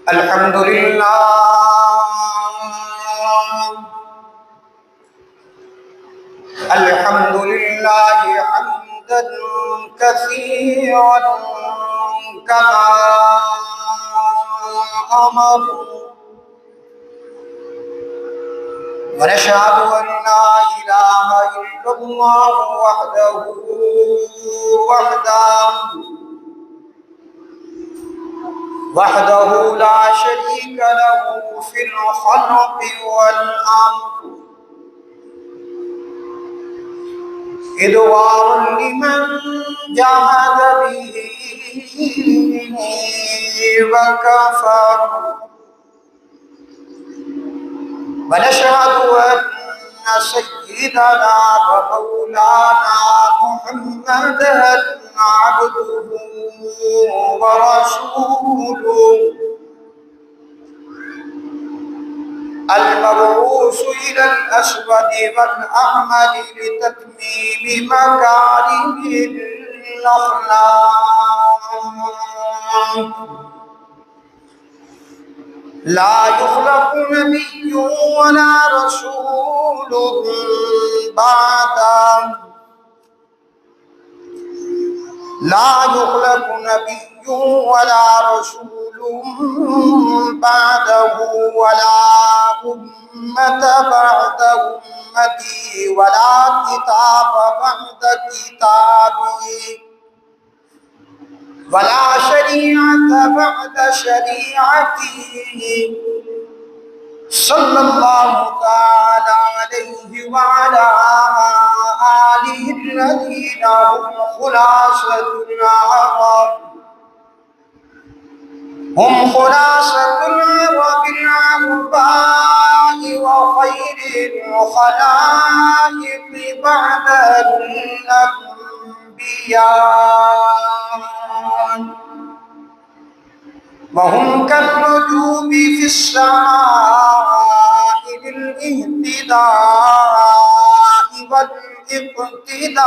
الحمد لله الحمد لله حمدا كثيرا كما أمر ونشهد أن لا إله إلا الله وحده لا شريك له في الخلق والأمر إدوار لمن جاهد به وكفر ونشهد أن سيدنا ومولانا محمدا عبده ورسوله المبعوث إلى الأسود والأحمر لتتميم مكارم الأخلاق لا يخلق نبي ولا رسول بعده لا يخلق نبي ولا رسول بعده ولا أمة بعد أمتي ولا كتاب بعد كتابي ولا شريعة بعد شريعتي صلى الله تعالى عليه وعلى آله الذين هم خلاصة العرب العرباء وخير الخلائق بعد الأنبياء وهم كالنجوم في السماء بالاهتداء والاقتداء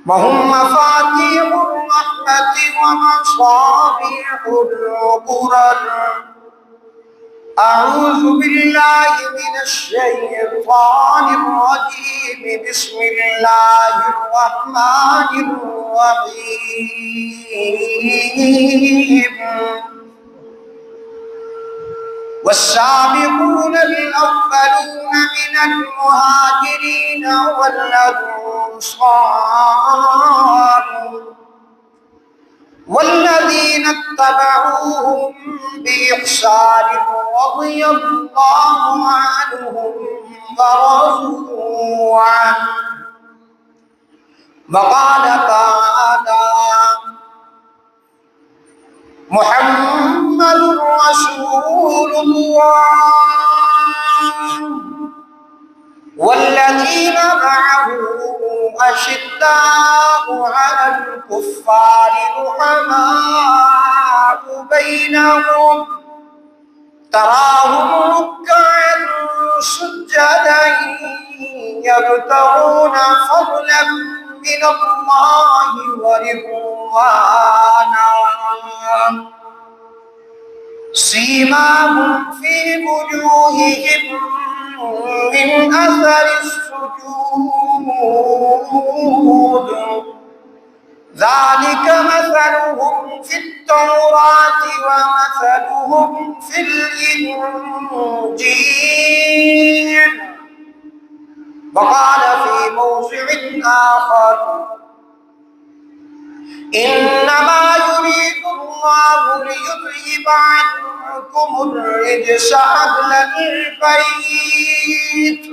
وهم مفاتيح الرحمة ومصابيح القرر أعوذ بالله من الشيطان الرجيم بسم الله الرحمن الرحيم والسابقون الأولون من المهاجرين والأنصار والذين اتبعوهم بإحسان رضي الله عنهم ورضوا عنه وقال تعالى محمد رسول الله والذين معه أشداء على الكفار رحماء بينهم تراهم ركعا سجدا يبتغون فضلا من الله ورضوانا سيماهم في وجوههم من أثر السجود ذلك مثلهم في التوراة ومثلهم في الإنجيل وقال في موضع آخر إنما يريد الله ليذهب عنكم الرجس أهل البيت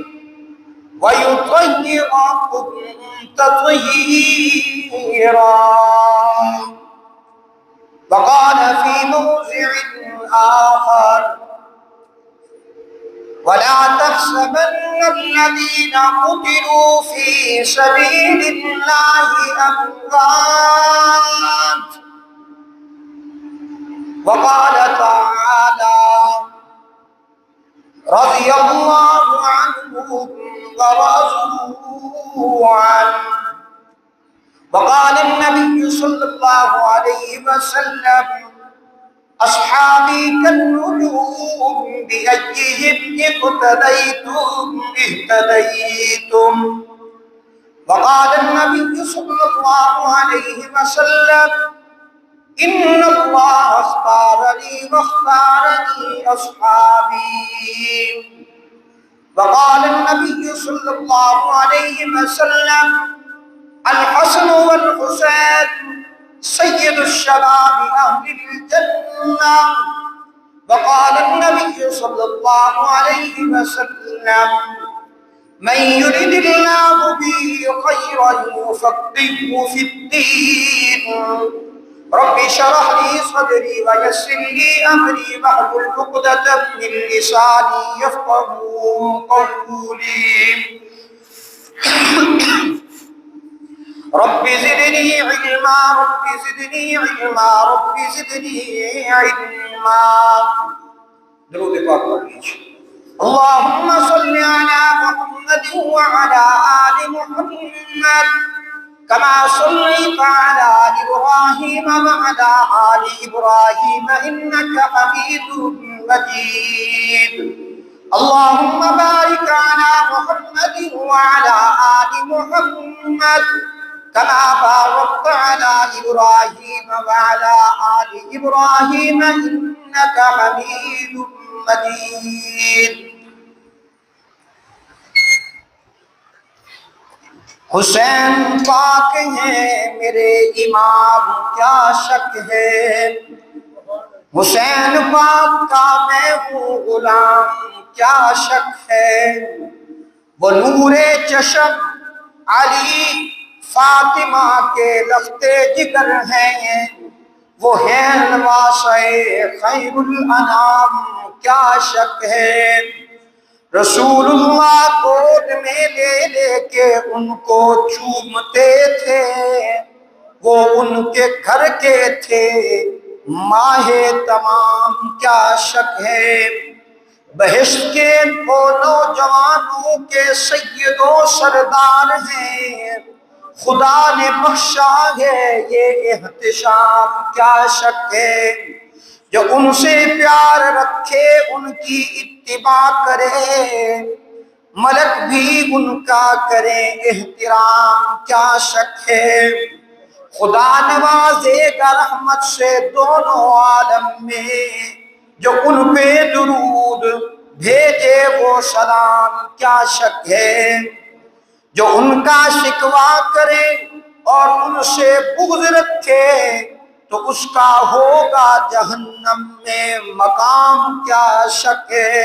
ويطهركم تطهيرا وقال في موضع آخر ولا تحسبن الذين قتلوا في سبيل الله أموات وقال تعالى رضي الله عنهم ورضوا عنه وقال النبي صلى الله عليه وسلم أصحابي كالنجوم بأيهم اقتديتم اهتديتم. وقال النبي صلى الله عليه وسلم إن الله اختار لي واختارني أصحابي. وقال النبي صلى الله عليه وسلم الحسن والحسين سيد الشباب أهل الجنة. وقال النبي صلى الله عليه وسلم من يرد الله به خيرا يفقهه في الدين. رب اشرح لي صدري ويسر لي امري واحلل عقدة من لساني يفقهوا قولي. رب زدني علما رب زدني علما رب زدني علما. درود پاک پڑھ لیجیے. اللهم صل على محمد وعلى آل محمد كما صليت على إبراهيم وعلى آل إبراهيم إنك حميد مجيد. اللهم بارك على محمد وعلى آل محمد كما باركت على إبراهيم وعلى آل إبراهيم إنك حميد مجيد. حسین پاک ہیں میرے امام کیا شک ہے. حسین پاک کا میں ہوں غلام کیا شک ہے. وہ نور چشم علی فاطمہ کے لخت جگر ہیں. وہ ہیں نواسۂ خیر الانام کیا شک ہے. رسول اللہ گود میں لے لے کے ان کو چومتے تھے. وہ ان کے گھر کے تھے ماہ تمام کیا شک ہے. بہشت کے وہ نوجوانوں کے سید و سردار ہیں. خدا نے بخشا ہے یہ احتشام کیا شک ہے. جو ان سے پیار رکھے ان کی اتباع کرے. ملک بھی ان کا کرے احترام کیا شک ہے. خدا نوازے گا رحمت سے دونوں عالم میں. جو ان پہ درود بھیجے وہ سلام کیا شک ہے. جو ان کا شکوہ کرے اور ان سے بغض رکھے تو اس کا ہوگا جہنم میں مقام کیا شک ہے.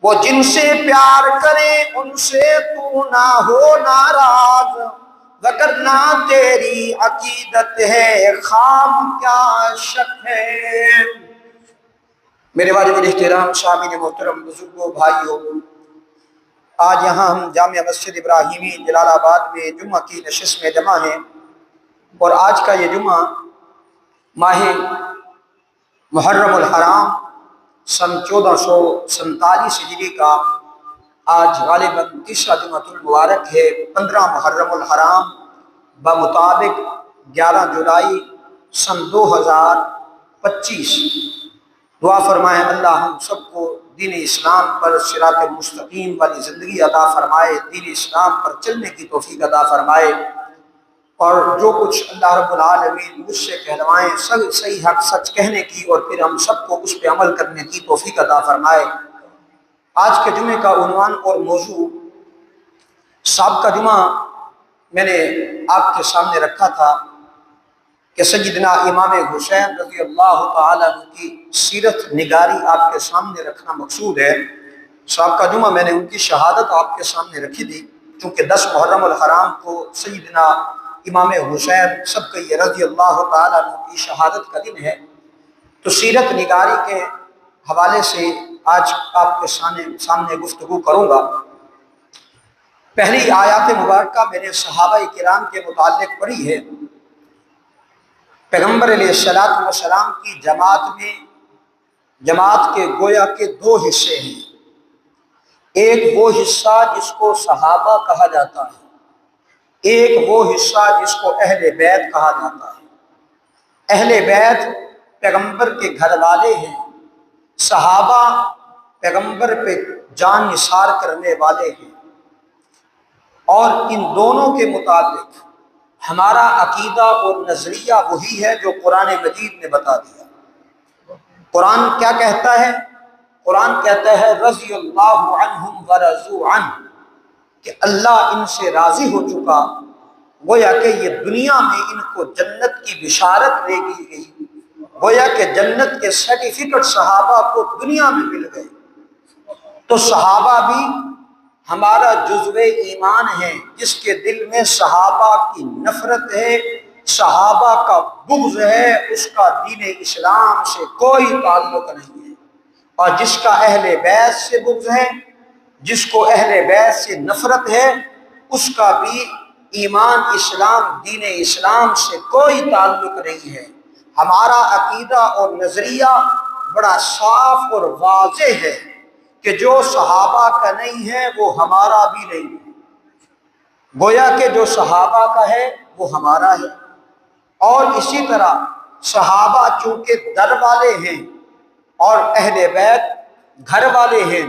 وہ جن سے پیار کرے ان سے تو نہ ہو ناراض. وگرنہ تیری عقیدت ہے خام کیا شک ہے. میرے والد احترام سامعین محترم بزرگوں بھائیوں، آج یہاں ہم جامع مسجد ابراہیمی جلال آباد میں جمعہ کی نشست میں جمع ہیں. اور آج کا یہ جمعہ ماہ محرم الحرام سن 1447 ہجری کا آج غالباً تیسرا جمعۃ المبارک ہے. 15 محرم الحرام بمطابق 11 جولائی سن 2025. دعا فرمائیں اللہ ہم سب کو دین اسلام پر صراط مستقیم والی زندگی عطا فرمائے. دین اسلام پر چلنے کی توفیق عطا فرمائے. اور جو کچھ اللہ رب العالمین مجھ سے کہلوائیں صحیح حق سچ کہنے کی اور پھر ہم سب کو اس پہ عمل کرنے کی توفیق عطا فرمائے. آج کے جمعے کا عنوان اور موضوع سابقہ جمعہ میں نے آپ کے سامنے رکھا تھا کہ سیدنا امام حسین رضی اللہ تعالیٰ عنہ کی سیرت نگاری آپ کے سامنے رکھنا مقصود ہے. سابقہ جمعہ میں نے ان کی شہادت آپ کے سامنے رکھی تھی. چونکہ 10 محرم الحرام کو سیدنا امام حسین سب کا یہ رضی اللہ تعالیٰ عنہ کی شہادت کا دن ہے، تو سیرت نگاری کے حوالے سے آج آپ کے سامنے گفتگو کروں گا. پہلی آیات مبارکہ میں نے صحابہ کرام کے متعلق پڑھی ہے. پیغمبر علیہ السلام کی جماعت کے گویا کے 2 حصے ہیں. ایک وہ حصہ جس کو صحابہ کہا جاتا ہے ایک وہ حصہ جس کو اہل بیت کہا جاتا ہے۔ اہل بیت پیغمبر کے گھر والے ہیں، صحابہ پیغمبر پہ جان نثار کرنے والے ہیں، اور ان دونوں کے متعلق ہمارا عقیدہ اور نظریہ وہی ہے جو قرآن مجید نے بتا دیا۔ قرآن کیا کہتا ہے؟ قرآن کہتا ہے رضی اللہ عنہم ورضوا عنہ، کہ اللہ ان سے راضی ہو چکا، گویا کہ یہ دنیا میں ان کو جنت کی بشارت دے دی گئی، گویا کہ جنت کے سرٹیفکیٹ صحابہ کو دنیا میں مل گئے۔ تو صحابہ بھی ہمارا جزو ایمان ہے، جس کے دل میں صحابہ کی نفرت ہے، صحابہ کا بغض ہے، اس کا دین اسلام سے کوئی تعلق نہیں ہے۔ اور جس کا اہل بیت سے بغض ہے، جس کو اہل بیت سے نفرت ہے، اس کا بھی ایمان اسلام دین اسلام سے کوئی تعلق نہیں ہے۔ ہمارا عقیدہ اور نظریہ بڑا صاف اور واضح ہے کہ جو صحابہ کا نہیں ہے وہ ہمارا بھی نہیں ہے، گویا کہ جو صحابہ کا ہے وہ ہمارا ہے۔ اور اسی طرح صحابہ چونکہ در والے ہیں اور اہل بیت گھر والے ہیں،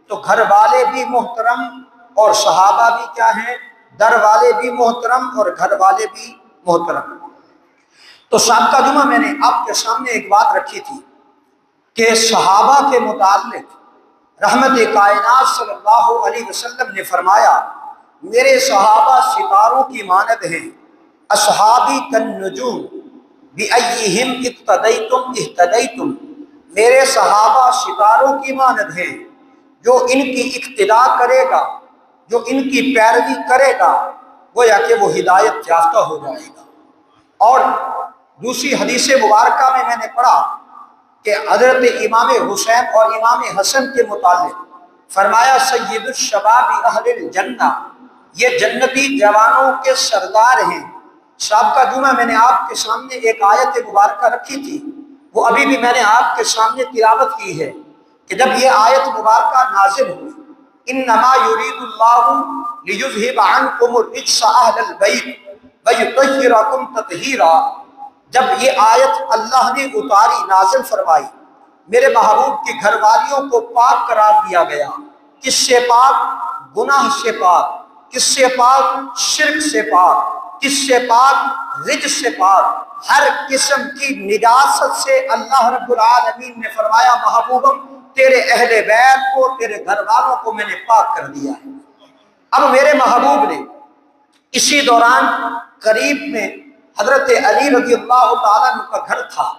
تو گھر والے بھی محترم اور صحابہ بھی کیا ہیں؟ در والے بھی محترم اور گھر والے بھی محترم۔ تو سابقہ جمعہ میں نے آپ کے سامنے ایک بات رکھی تھی کہ صحابہ کے متعلق رحمت کائنات صلی اللہ علیہ وسلم نے فرمایا میرے صحابہ ستاروں کی مانند ہیں، اصحابی کالنجوم بأیہم اقتدیتم اہتدیتم، میرے صحابہ ستاروں کی مانند ہیں، جو ان کی اقتداء کرے گا، جو ان کی پیروی کرے گا، گویا کہ وہ ہدایت یافتہ ہو جائے گا۔ اور دوسری حدیث مبارکہ میں نے پڑھا کہ حضرت امام حسین اور امام حسن کے متعلق فرمایا سید الشباب اہل الجنہ، یہ جنتی جوانوں کے سردار ہیں۔ سابقہ جمعہ میں نے آپ کے سامنے ایک آیت مبارکہ رکھی تھی، وہ ابھی بھی میں نے آپ کے سامنے تلاوت کی ہے کہ جب یہ آیت مبارکہ نازل ہوئی انما یرید اللہ لیذہب عنکم الرجس اہل البیت ویطہرکم تطہیرا، جب یہ آیت اللہ نے اتاری نازل فرمائی، میرے محبوب کی گھر والیوں کو پاک قرار دیا گیا۔ کس سے پاک؟ گناہ سے پاک۔ کس سے پاک؟ شرک سے پاک۔ کس سے پاک؟ رجس سے پاک۔ ہر قسم کی نجاست سے اللہ رب العالمین نے فرمایا محبوبم تیرے اہل بیت کو، تیرے گھر والوں کو میں نے پاک کر دیا ہے۔ اب میرے محبوب نے اسی دوران قریب میں حضرت علی رضی اللہ تعالیٰ عنہ کا گھر تھا،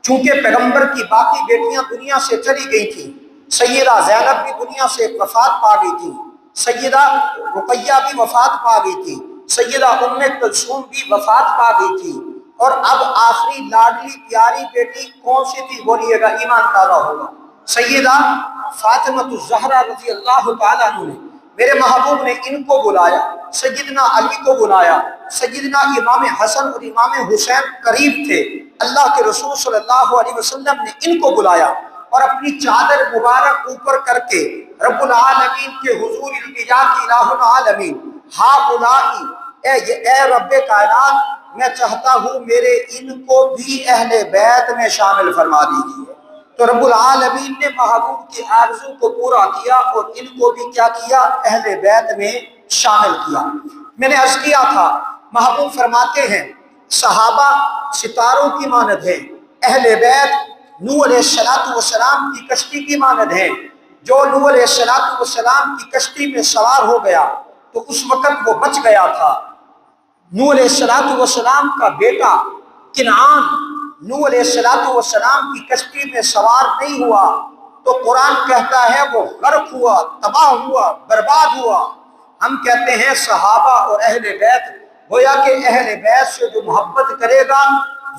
چونکہ پیغمبر کی باقی بیٹیاں دنیا سے چلی گئی تھیں، سیدہ زینب بھی دنیا سے وفات پا گئی تھی، سیدہ رقیہ بھی وفات پا گئی تھی، سیدہ ام کلثوم بھی وفات پا گئی تھی، اور اب آخری لاڈلی پیاری بیٹی کون سی تھی بولیے گا، ایمان تازہ ہوگا، سیدہ فاطمہ الزہرا رضی اللہ تعالیٰ عنہ نے میرے محبوب نے ان کو بلایا، سیدنا علی کو بلایا، سیدنا امام حسن اور امام حسین قریب تھے، اللہ کے رسول صلی اللہ علیہ وسلم نے ان کو بلایا اور اپنی چادر مبارک اوپر کر کے رب العالمین کے حضور التجا کی الہ العالمین ہؤلاء، اے رب کائنات میں چاہتا ہوں میرے ان کو بھی اہل بیت میں شامل فرما دیجیے۔ تو رب العالمین نے محبوب کی آرزو کو پورا کیا اور ان کو بھی کیا کیا؟ اہل بیت میں شامل کیا۔ میں نے عرض کیا تھا محبوب فرماتے ہیں صحابہ ستاروں کی مانند ہیں، اہل بیت نوح علیہ السلام کی کشتی کی مانند ہیں۔ جو نوح علیہ السلام کی کشتی میں سوار ہو گیا تو اس وقت وہ بچ گیا تھا۔ نوح علیہ السلام کا بیٹا کنعان نوح علیہ السلام کی کشتی میں سوار نہیں ہوا تو قرآن کہتا ہے وہ غرق ہوا، تباہ ہوا، برباد ہوا۔ ہم کہتے ہیں صحابہ اور اہل بیت، گویا کہ اہل بیت سے جو محبت کرے گا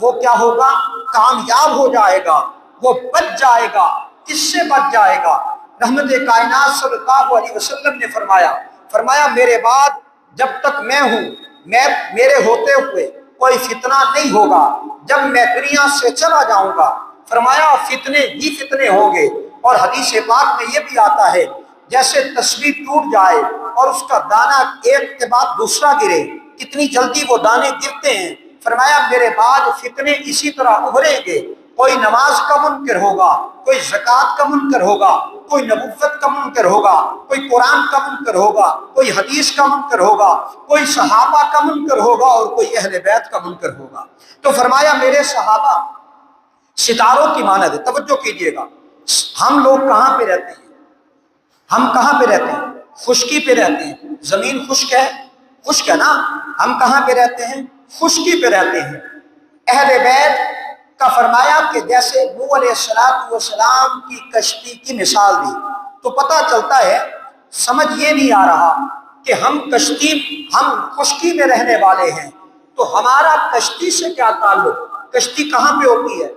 وہ کیا ہوگا؟ کامیاب ہو جائے گا، وہ بچ جائے گا۔ کس سے بچ جائے گا؟ رحمت کائنات صلی اللہ علیہ وسلم نے فرمایا میرے بعد جب تک میں ہوں، میرے ہوتے ہوئے کوئی فتنہ نہیں ہوگا، جب میں دنیا سے چلا جاؤں گا فرمایا فتنے ہی فتنے ہوں گے۔ اور حدیث پاک میں یہ بھی آتا ہے جیسے تسبیح ٹوٹ جائے اور اس کا دانہ ایک کے بعد دوسرا گرے، اتنی جلدی وہ دانے گرتے ہیں۔ فرمایا میرے بعد فتنے اسی طرح ابھریں گے، کوئی نماز کا منکر ہوگا، کوئی زکوٰۃ کا منکر ہوگا، کوئی نبوت کا منکر ہوگا، کوئی قرآن کا منکر ہوگا، کوئی حدیث کا منکر ہوگا، کوئی صحابہ کا منکر ہوگا اور کوئی اہل بیت کا منکر ہوگا۔ تو فرمایا میرے صحابہ ستاروں کی مانند ہے۔ توجہ کیجئے گا، ہم لوگ کہاں پہ رہتے ہیں؟ ہم کہاں پہ رہتے ہیں؟ خشکی پہ رہتے ہیں۔ زمین خشک ہے نا، ہم کہاں پہ رہتے ہیں؟ خشکی پہ رہتے ہیں۔ اہل بیت کا فرمایا کہ جیسے نوح علیہ السلام کی کشتی کی مثال دی، تو پتہ چلتا ہے، سمجھ یہ نہیں آ رہا کہ ہم خشکی میں رہنے والے ہیں تو ہمارا کشتی سے کیا تعلق؟ کشتی کہاں پہ ہوتی ہے؟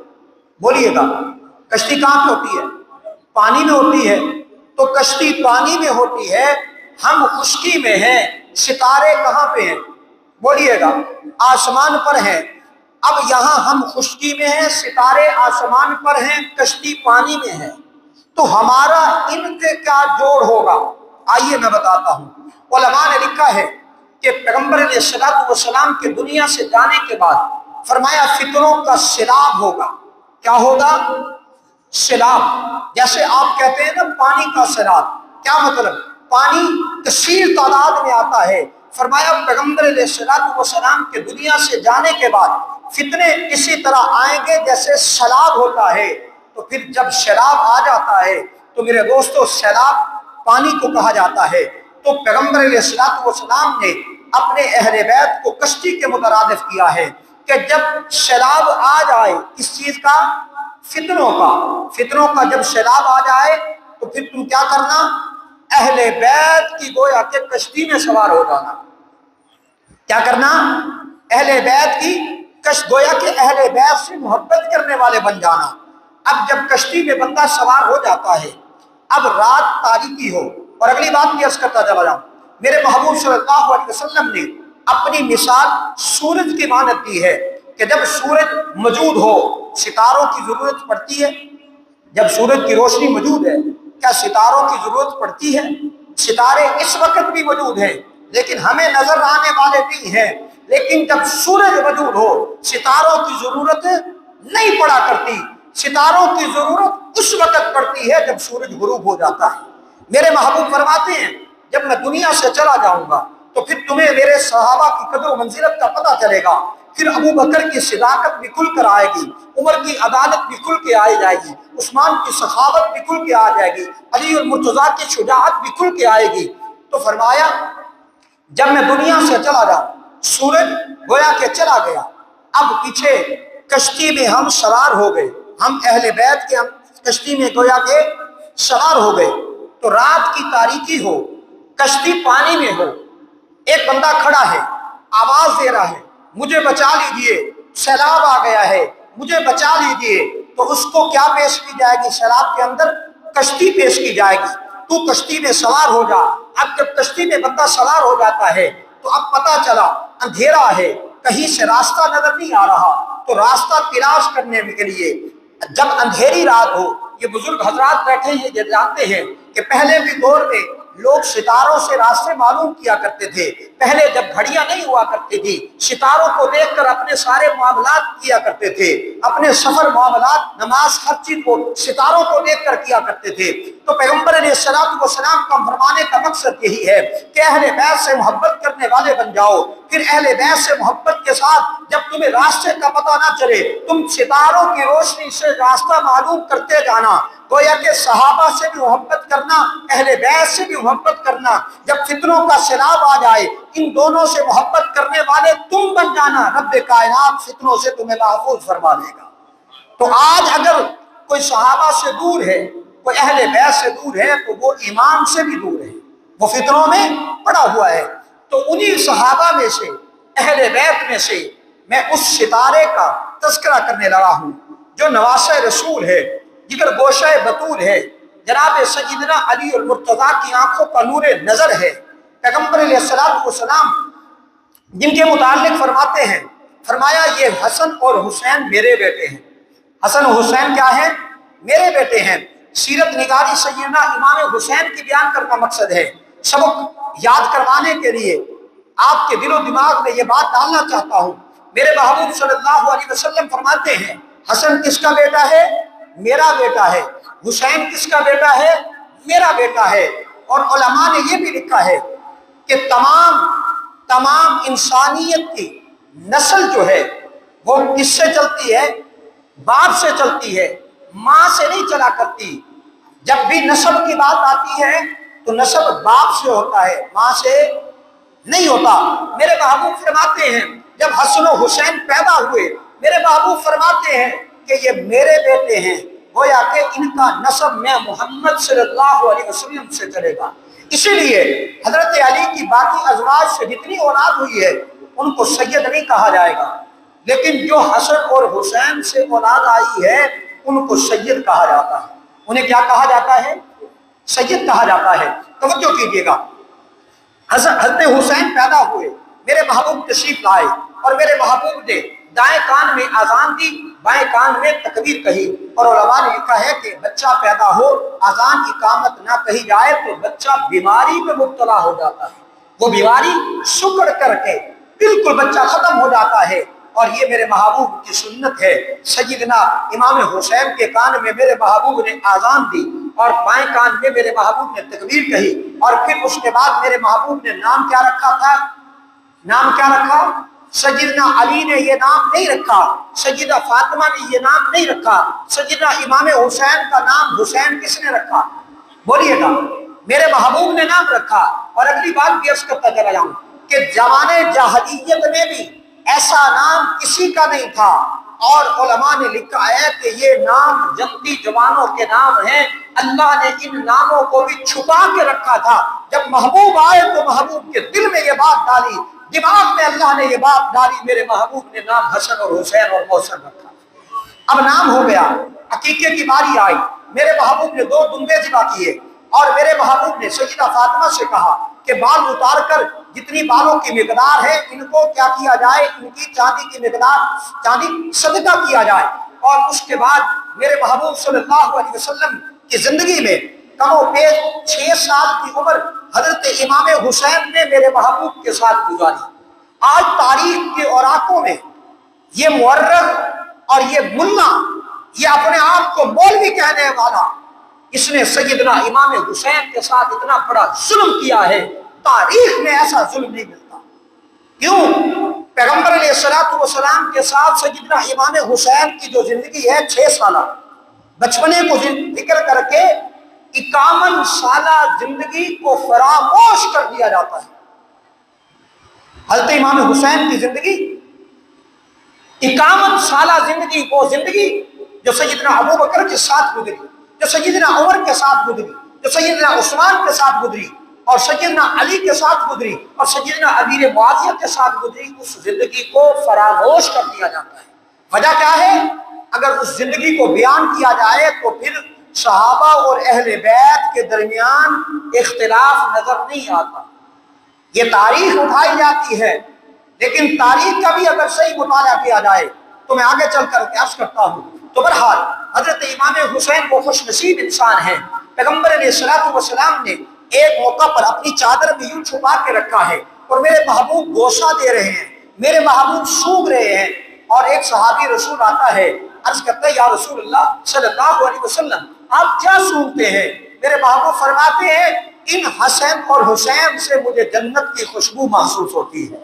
بولیے گا، کشتی کہاں پہ ہوتی ہے؟ پانی میں ہوتی ہے۔ تو کشتی پانی میں ہوتی ہے، ہم خشکی میں ہیں۔ ستارے کہاں پہ ہیں؟ بولیے گا، آسمان پر ہیں۔ اب یہاں ہم خشکی میں ہیں، ستارے آسمان پر ہیں، کشتی پانی میں ہے، تو ہمارا ان کے کیا جوڑ ہوگا؟ آئیے میں بتاتا ہوں۔ علماء نے لکھا ہے کہ پیغمبر علیہ السلام کے دنیا سے جانے کے بعد فرمایا فتنوں کا سیلاب ہوگا۔ کیا ہوگا؟ سیلاب۔ جیسے آپ کہتے ہیں نا پانی کا سیلاب، کیا مطلب؟ پانی کثیر تعداد میں آتا ہے۔ فرمایا پیغمبر علیہ السلام کے دنیا سے جانے کے بعد فتنے اسی طرح آئیں گے جیسے سیلاب ہوتا ہے۔ تو پھر جب سیلاب آ جاتا ہے تو میرے دوستو، سیلاب پانی کو کہا جاتا ہے۔ تو پیغمبر علیہ السلام نے اپنے اہل بیت کو کشتی کے مترادف کیا ہے کہ جب سیلاب آ جائے، اس چیز کا، فتنوں کا جب سیلاب آ جائے تو پھر تم کیا کرنا؟ اہل بیت کی گویا کہ کشتی میں سوار ہو جانا۔ کیا کرنا؟ اہل بیت کی گویا کہ اہل بیت سے محبت کرنے والے بن جانا۔ اب جب کشتی میں بندہ سوار ہو جاتا ہے، اب رات تاریکی ہو، اور اگلی بات بھی عرض کرتا چلا جاؤں، میرے محبوب صلی اللہ علیہ وسلم نے اپنی مثال سورج کی مانند دی ہے کہ جب سورج موجود ہو ستاروں کی ضرورت پڑتی ہے۔ جب سورج کی روشنی موجود ہے، کیا ستاروں کی ضرورت پڑتی ہے؟ ستارے اس وقت بھی موجود ہیں لیکن ہمیں نظر آنے والے نہیں ہیں، لیکن جب سورج موجود ہو ستاروں کی ضرورت نہیں پڑا کرتی۔ ستاروں کی ضرورت اس وقت پڑتی ہے جب سورج غروب ہو جاتا ہے۔ میرے محبوب فرماتے ہیں جب میں دنیا سے چلا جاؤں گا تو پھر تمہیں میرے صحابہ کی قدر و منزلت کا پتہ چلے گا۔ پھر ابو بکر کی صداقت بھی کھل کر آئے گی، عمر کی عدالت بھی کھل کے آ جائے گی، عثمان کی سخاوت بھی کھل کے آ جائے گی، علی المرتضیٰ کی شجاعت بھی کھل کے آئے گی۔ تو فرمایا جب میں دنیا سے چلا جاؤں، سورج گویا کہ چلا گیا، اب پیچھے کشتی میں ہم سوار ہو گئے، ہم اہل بیت کے ہم کشتی میں گویا کہ سوار ہو گئے، تو رات کی تاریکی ہو، کشتی پانی میں ہو، ایک بندہ کھڑا ہے، آواز دے رہا ہے مجھے بچا لیجئے، سیلاب آ گیا ہے، مجھے بچا لیجئے، تو اس کو کیا پیش کی جائے گی؟ سیلاب کے اندر کشتی پیش کی جائے گی، تو کشتی میں سوار ہو جا۔ اب جب کشتی میں بندہ سوار ہو جاتا ہے تو اب پتہ چلا اندھیرا ہے، کہیں سے راستہ نظر نہیں آ رہا، تو راستہ تلاش کرنے کے لیے جب اندھیری رات ہو، یہ بزرگ حضرات بیٹھے ہیں یہ جانتے ہیں کہ پہلے بھی دور میں لوگ ستاروں سے راستے معلوم کیا کرتے تھے۔ پہلے جب گھڑیاں نہیں ہوا کرتی تھی، ستاروں کو دیکھ کر اپنے سارے معاملات کیا کرتے تھے، اپنے سفر، معاملات، نماز، ہر چیز کو ستاروں کو دیکھ کر کیا کرتے تھے۔ تو پیغمبر علیہ السلام کا فرمانے کا مقصد یہی ہے کہ اہل بیت سے محبت کرنے والے بن جاؤ۔ پھر اہل بیت سے محبت کے ساتھ جب تمہیں راستے کا پتہ نہ چلے، تم ستاروں کی روشنی سے راستہ معلوم کرتے جانا۔ گویا کہ صحابہ سے بھی محبت کرنا، اہل بیت سے بھی محبت کرنا۔ جب فتنوں کا سیلاب آ جائے، ان دونوں سے محبت کرنے والے تم بن جانا، رب کائنات فتنوں سے تمہیں محفوظ فرما دے گا۔ تو آج اگر کوئی صحابہ سے دور ہے، کوئی اہل بیت سے دور ہے، تو وہ ایمان سے بھی دور ہے، وہ فتنوں میں پڑا ہوا ہے۔ تو انہی صحابہ میں سے، اہل بیت میں سے میں اس ستارے کا تذکرہ کرنے لگا ہوں جو نواسہ رسول ہے، جگر گوشہ بطول ہے، جناب سیدنا علی المرتضیٰ کی آنکھوں کا نور نظر ہے۔ پیغمبر علیہ السلام جن کے متعلق فرماتے ہیں، فرمایا یہ حسن اور حسین میرے بیٹے ہیں۔ حسن و حسین کیا ہیں؟ میرے بیٹے ہیں۔ سیرت نگاری سیدنا امام حسین کی بیان کرنا مقصد ہے۔ سبق یاد کروانے کے لیے آپ کے دل و دماغ میں یہ بات ڈالنا چاہتا ہوں، میرے محبوب صلی اللہ علیہ وسلم فرماتے ہیں حسن کس کا بیٹا ہے؟ میرا بیٹا ہے۔ حسین کس کا بیٹا ہے؟ میرا بیٹا ہے۔ اور علماء نے یہ بھی لکھا ہے کہ تمام انسانیت کی نسل جو ہے وہ کس سے چلتی ہے؟ باپ سے چلتی ہے، ماں سے نہیں چلا کرتی۔ جب بھی نسب کی بات آتی ہے تو نسب باپ سے ہوتا ہے، ماں سے نہیں ہوتا۔ میرے محبوب فرماتے ہیں جب حسن و حسین پیدا ہوئے، میرے محبوب فرماتے ہیں کہ یہ میرے بیٹے ہیں، گویا کہ ان کا نسب میں محمد صلی اللہ علیہ وسلم سے چلے گا۔ اسی لیے حضرت علی کی باقی ازواج سے جتنی اولاد ہوئی ہے ان کو سید نہیں کہا جائے گا، لیکن جو حسن اور حسین سے اولاد آئی ہے ان کو سید کہا جاتا ہے۔ انہیں کیا کہا جاتا ہے؟ سید کہا جاتا ہے۔ توجہ کیجیے گا، حضرت حسین پیدا ہوئے، میرے محبوب تشریف لائے اور میرے محبوب نے دائیں کان میں اذان دی، بائیں کان میں تکبیر کہی، اور علماء نے لکھا ہے کہ بچہ پیدا ہو اذان اقامت نہ کہی جائے تو بچہ بیماری میں مبتلا ہو جاتا ہے، وہ بیماری سکڑ کر کے بالکل بچہ ختم ہو جاتا ہے۔ اور یہ میرے محبوب کی سنت ہے۔ سیدنا امام حسین کے کان میں میرے محبوب نے اذان دی اور بائیں کان میں میرے محبوب نے تکبیر کہی، اور پھر اس کے بعد میرے محبوب نے نام کیا رکھا تھا؟ نام کیا رکھا؟ سیدنا علی نے یہ نام نہیں رکھا، سیدہ فاطمہ نے یہ نام نہیں رکھا، سیدنا امام حسین کا نام حسین کس نے رکھا؟ بولیے گا، میرے محبوب نے نام رکھا۔ اور اگلی بات بھی عرض کرتا چلا جاؤں کہ زمانے جاہلیت میں بھی ایسا نام کسی کا نہیں تھا، اور علماء نے لکھا ہے کہ یہ نام جنگی جوانوں کے نام ہیں، اللہ نے ان ناموں کو بھی چھپا کے رکھا تھا۔ جب محبوب آئے تو محبوب کے دل میں یہ بات ڈالی، دماغ میں اللہ نے یہ بات ڈالی، میرے محبوب نے نام حسن اور حسین اور محسن رکھا۔ اب نام ہو گیا، عقیقے کی باری آئی، میرے محبوب نے 2 دمبے ذبح کیے، اور میرے محبوب نے سیدہ فاطمہ سے کہا کہ بال اتار کر جتنی بالوں کی مقدار ہے ان کو کیا کیا جائے، ان کی چاندی کی مقدار چاندی صدقہ کیا جائے۔ اور اس کے بعد میرے محبوب صلی اللہ علیہ وسلم کی زندگی میں کم و بیش 6 سال کی عمر حضرت امام حسین نے میرے محبوب کے ساتھ گزاری۔ آج تاریخ کے اوراقوں میں یہ مورخ اور یہ ملا، یہ اپنے آپ کو مولوی کہنے والا، اس نے سیدنا امام حسین کے ساتھ اتنا بڑا ظلم کیا ہے، تاریخ میں ایسا ظلم نہیں ملتا۔ کیوں؟ پیغمبر علیہ السلام کے ساتھ سیدنا امام حسین کی جو زندگی ہے 6 سالہ، بچپنے کو ذکر کر کے 51 سالہ زندگی کو فراموش کر دیا جاتا ہے۔ حضرت امام حسین کی زندگی 51 سالہ زندگی، وہ زندگی جو سیدنا ابو بکر کے ساتھ گزری، جو سیدنا عمر کے ساتھ گزری، جو سیدنا عثمان کے ساتھ گزری، اور سیدنا علی کے ساتھ گزری، اور سیدنا امیر معاویہ کے ساتھ گزری، اس زندگی کو فراموش کر دیا جاتا ہے۔ وجہ کیا ہے؟ اگر اس زندگی کو بیان کیا جائے تو پھر صحابہ اور اہل بیت کے درمیان اختلاف نظر نہیں آتا۔ یہ تاریخ اٹھائی جاتی ہے، لیکن تاریخ کا بھی اگر صحیح مطالعہ کیا جائے تو میں آگے چل کر عرض کرتا ہوں۔ تو بہرحال حضرت امام حسین وہ خوش نصیب انسان ہیں، پیغمبر علیہ السلام نے ایک موقع پر اپنی چادر میں یوں چھپا کے رکھا ہے، اور میرے محبوب گوشہ دے رہے ہیں، میرے محبوب سونگ رہے ہیں، اور ایک صحابی رسول آتا ہے، عرض کرتا ہے یا رسول اللہ صلی اللہ علیہ وسلم آپ کیا سونگتے ہیں؟ میرے محبوب فرماتے ہیں ان حسن اور حسین سے مجھے جنت کی خوشبو محسوس ہوتی ہے،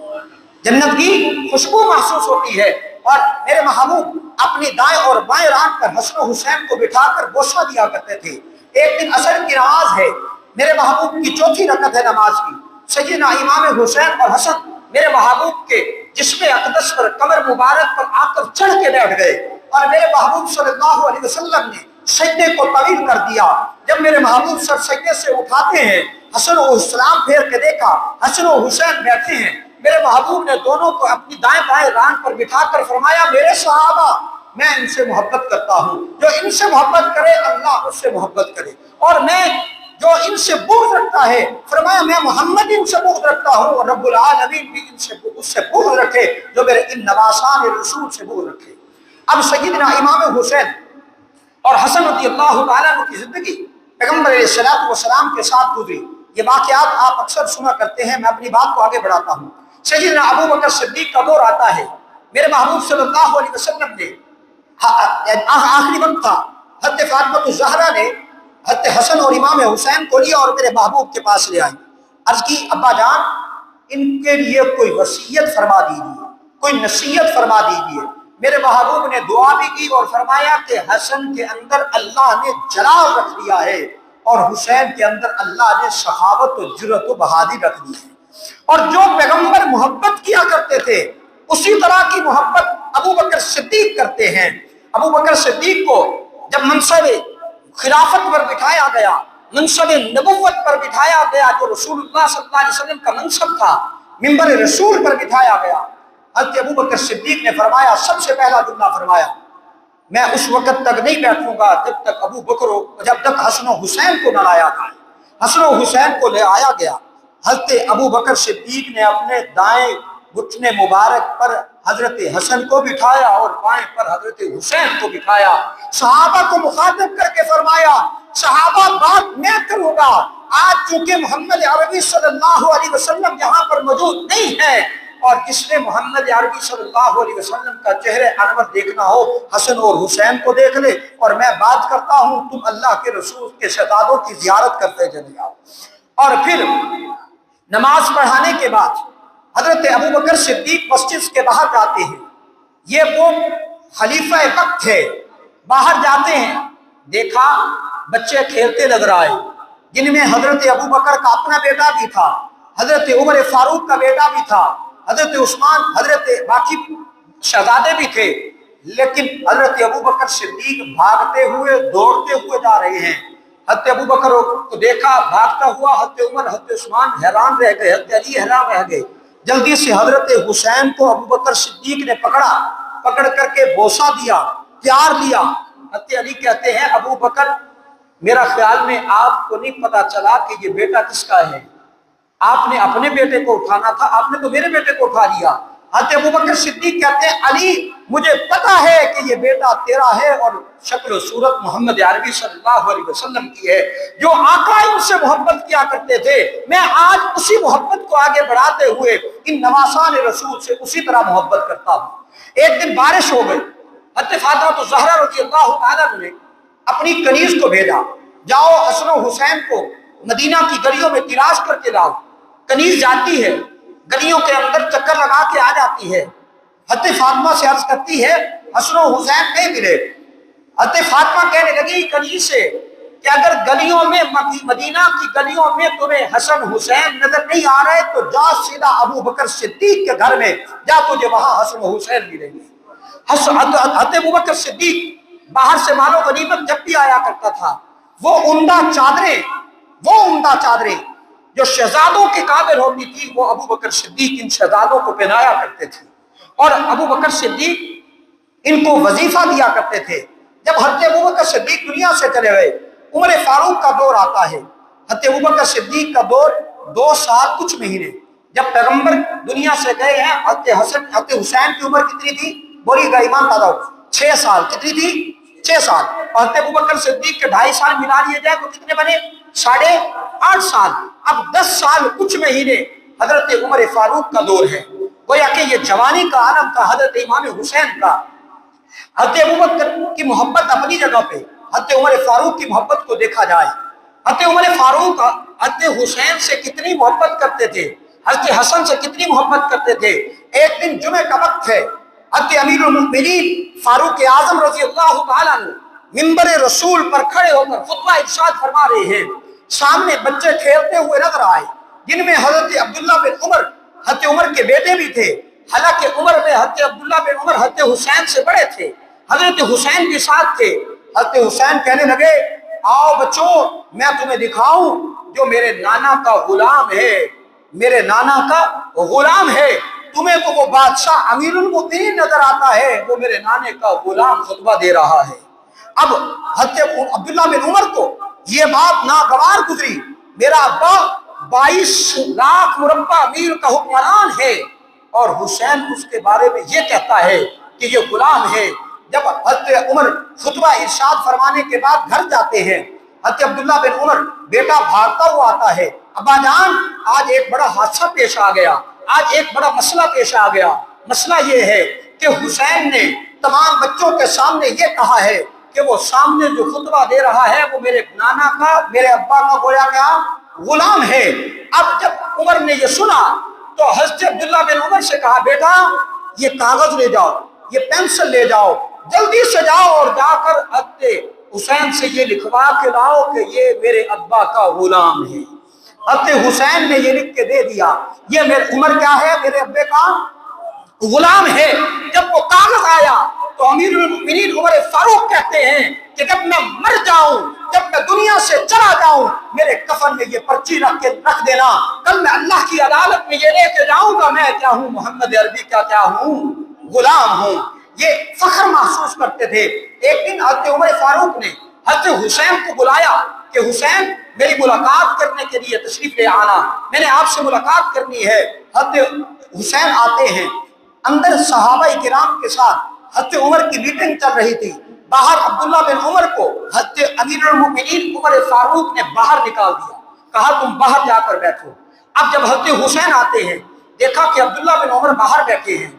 جنت کی خوشبو محسوس ہوتی ہے۔ اور میرے محبوب اپنی دائیں اور بائیں ران پر حسن و حسین کو بٹھا کر بوسہ دیا کرتے تھے۔ ایک دن عصر کی نماز ہے، میرے محبوب کی 4تھی رکعت ہے نماز کی، سیدنا امام حسین اور حسن میرے محبوب کے جسم اقدس پر، کمر مبارک پر آ کر چڑھ کے بیٹھ گئے، اور میرے محبوب صلی اللہ علیہ وسلم نے سجدے کو طویل کر دیا۔ جب میرے محبوب سر سجدے سے اٹھاتے ہیں، حسن و سلام پھیر کے دیکھا، حسن و حسین بیٹھے ہیں، میرے محبوب نے دونوں کو اپنی دائیں بائیں ران پر بٹھا کر فرمایا میرے صحابہ میں ان سے محبت کرتا ہوں، جو ان سے محبت کرے اللہ اس سے محبت کرے، اور میں جو ان سے بغض رکھتا ہے، فرمایا میں محمد ان سے بغض رکھتا ہوں، اور رب العالمین بھی اس سے بغض رکھے جو میرے ان نواسان رسول سے بغض رکھے۔ اب سیدنا امام حسین اور حسن رضی اللہ تعالیٰ عنہ کی زندگی پیغمبر علیہ السلام کے ساتھ گزری۔ یہ واقعات آپ اکثر سنا کرتے ہیں، میں اپنی بات کو آگے بڑھاتا ہوں۔ سیدنا ابو بکر صدیق کا دور آتا ہے، میرے محبوب صلی اللہ علیہ وسلم نے آخری وقت تھا، حضرت فاطمہ الزہرا نے حضرت حسن اور امام حسین کو لیا اور میرے محبوب کے پاس لے آئی، عرض کی ابا جان ان کے لیے کوئی وصیت فرما دیجیے، کوئی نصیحت فرما دیجیے۔ میرے محبوب نے دعا بھی کی اور فرمایا کہ حسن کے اندر اللہ نے جلال رکھ دیا ہے اور حسین کے اندر اللہ نے سخاوت و جرأت و بہادری رکھ دی ہے، اور جو پیغمبر محبت کیا کرتے تھے اسی طرح کی محبت ابو بکر صدیق کرتے ہیں۔ ابو بکر صدیق کو جب منصب خلافت پر بٹھایا گیا، منصب نبوت پر بٹھایا گیا، جو رسول اللہ صلی اللہ علیہ وسلم کا منصب تھا، منبر رسول پر بٹھایا گیا، حضرت ابو بکر صدیق نے فرمایا، سب سے پہلا جملہ فرمایا، میں اس وقت تک نہیں بیٹھوں گا جب تک حسن و حسین کو نہ لایا جائے۔ حسن و حسین کو لے آیا گیا، حضرت ابو بکر صدیق نے اپنے دائیں گھٹنے مبارک پر حضرت حسن کو بٹھایا اور بائیں پر حضرت حسین کو بٹھایا، صحابہ کو مخاطب کر کے فرمایا، صحابہ بات میں کروں گا، آج چونکہ محمد عربی صلی اللہ علیہ وسلم یہاں پر موجود نہیں ہے، اور جس نے محمد عربی صلی اللہ علیہ وسلم کا چہرے انور دیکھنا ہو حسن اور حسین کو دیکھ لے، اور میں بات کرتا ہوں تم اللہ کے رسول کے شہزادوں کی زیارت کرتے چلے جاؤ۔ اور پھر نماز پڑھانے کے بعد حضرت ابو بکر صدیق مسجد کے باہر جاتے ہیں، یہ وہ خلیفہ وقت تھے، باہر جاتے ہیں، دیکھا بچے کھیلتے نظر آئے، جن میں حضرت ابو بکر کا اپنا بیٹا بھی تھا، حضرت عمر فاروق کا بیٹا بھی تھا، حضرت عثمان، حضرت باقی شہزادے بھی تھے، لیکن حضرت ابو بکر صدیق بھاگتے ہوئے دوڑتے ہوئے جا رہے ہیں۔ حضرت ابو بکر کو دیکھا بھاگتا ہوا، حضرت عمر، حضرت عثمان حیران رہ گئے، حضرت علی حیران رہ گئے، جلدی سے حضرت حسین کو ابو بکر صدیق نے پکڑ کر کے بوسہ دیا، پیار لیا۔ حضرت علی کہتے ہیں ابو بکر میرا خیال میں آپ کو نہیں پتا چلا کہ یہ بیٹا کس کا ہے، آپ نے اپنے بیٹے کو اٹھانا تھا، آپ نے تو میرے بیٹے کو اٹھا لیا۔ حضرت ابو بکر صدیق کہتے ہیں علی مجھے پتا ہے کہ یہ بیٹا تیرا ہے اور شکل و صورت محمد عربی صلی اللہ علیہ وسلم کی ہے، جو آقا ان سے محبت کیا کرتے تھے، میں آج اسی محبت کو آگے بڑھاتے ہوئے ان نواسان رسول سے اسی طرح محبت کرتا ہوں۔ ایک دن بارش ہو گئی، حضرت فاطمہ الزہرا رضی اللہ تعالیٰ نے اپنی کنیز کو بھیجا، جاؤ حسن و حسین کو مدینہ کی گلیوں میں تلاش کر کے لاؤ۔ کنیز جاتی ہے، گلیوں کے اندر چکر لگا کے آ جاتی ہے، حضرت فاطمہ سے عرض کرتی ہے حسن و حسین نہیں ملے۔ حضرت فاطمہ کہنے لگی کنیز سے کہ اگر گلیوں میں مدینہ کی گلیوں میں تمہیں حسن حسین نظر نہیں آ رہے تو جا سیدھا ابو بکر صدیق کے گھر میں جا، تجھے وہاں حسن و حسین ملیں گے۔ حضرت ابو بکر صدیق باہر سے مال و غنیمت جب بھی آیا کرتا تھا، وہ عمدہ چادریں جو شہزادوں کے قابل ہوتی تھی وہ ابو بکر صدیق ان شہزادوں کو پہنایا کرتے تھے، اور ابو بکر صدیق ان کو وظیفہ دیا کرتے تھے۔ جب حضرت ابو بکر صدیق دنیا سے چلے گئے، عمر فاروق کا دور آتا ہے۔ حضرت ابو بکر صدیق کا دور 2 سال کچھ مہینے۔ جب پیغمبر دنیا سے گئے ہیں، حضرت حسین کی عمر کتنی تھی؟ بولیے گا ایمان دادا، 6 سال۔ کتنی تھی؟ 6 سال۔ اور حضرت ابو بکر صدیق کے 2.5 سال ملا لیے جائے تو کتنے بنے؟ 8.5 سال۔ اب 10 سال کچھ مہینے حضرت عمر فاروق کا دور ہے، گویا کہ یہ جوانی کا عالم تھا حضرت امام حسین کا۔ حضرت ابوبکر کی محبت اپنی جگہ پہ، حضرت عمر فاروق کی محبت کو دیکھا جائے، حضرت عمر فاروق حضرت حسین سے کتنی محبت کرتے تھے، حضرت حسن سے کتنی محبت کرتے تھے۔ ایک دن جمعہ کا وقت ہے، حضرت امیر المؤمنین فاروق اعظم رضی اللہ تعالیٰ عنہ منبر رسول پر کھڑے ہو کر خطبہ ارشاد فرما رہے ہیں۔ سامنے بچے کھیلتے ہوئے نظر آئے، جن میں حضرت عبداللہ بن عمر حضرت عمر کے بیٹے بھی تھے، حالانکہ عمر میں حضرت عبداللہ بن عمر حضرت حسین سے بڑے تھے، حضرت حسین بھی ساتھ تھے۔ حضرت حسین کہنے لگے آؤ بچوں میں تمہیں دکھاؤں جو میرے نانا کا غلام ہے، میرے نانا کا غلام ہے، تمہیں تو وہ بادشاہ امیر المؤمنین نظر آتا ہے، وہ میرے نانے کا غلام خطبہ دے رہا ہے۔ اب حضرت عبداللہ بن عمر کو یہ بات ناگوار گزری، میرا ابا 22 لاکھ مربع امیر کا حکمران ہے اور حسین اس کے بارے میں یہ کہتا ہے کہ یہ غلام ہے۔ جب حضرت عمر خطبہ ارشاد فرمانے کے بعد گھر جاتے ہیں، حضرت عبداللہ بن عمر بیٹا بھاگتا ہوا آتا ہے، ابا جان آج ایک بڑا حادثہ پیش آ گیا، آج ایک بڑا مسئلہ پیش آ گیا. مسئلہ یہ ہے کہ حسین نے تمام بچوں کے سامنے یہ کہا ہے کہ وہ سامنے جو خطبہ دے رہا ہے وہ میرے نانا کا، میرے ابا کا گویا کیا غلام ہے. اب جب عمر نے یہ سنا تو حضرت عبداللہ بن عمر سے کہا بیٹا یہ کاغذ لے جاؤ، یہ پینسل لے جاؤ، جلدی سے جاؤ اور جا کر حضرت حسین سے یہ لکھوا کے لاؤ کہ یہ میرے ابا کا غلام ہے. حضرت حسین نے یہ لکھ کے دے دیا یہ میرے عمر کیا ہے، میرے ابے کا غلام ہے. جب وہ کاغذ آیا تو امیر المؤمنین عمر فاروق کہتے ہیں کہ جب میں مر جاؤں، جب میں دنیا سے چلا جاؤں، میرے کفن میں یہ پرچی رکھ دینا، کل میں اللہ کی عدالت میں یہ لے کے جاؤں گا میں کیا ہوں، محمد عربی کا کیا ہوں، غلام ہوں. یہ فخر محسوس کرتے تھے. ایک دن حضرت عمر فاروق نے حضرت حسین کو بلایا کہ حسین میری ملاقات کرنے کے لیے تشریف لے آنا، میں نے آپ سے ملاقات کرنی ہے. حضرت حسین آتے ہیں. اندر صحابہ کرام کے ساتھ حضرت عمر کی میٹنگ چل رہی تھی. باہر عبداللہ بن عمر کو حضرت امیر المؤمنین عمر فاروق نے باہر نکال دیا، کہا تم باہر جا کر بیٹھو. اب جب حضرت حسین آتے ہیں دیکھا کہ عبداللہ بن عمر باہر بیٹھے ہیں،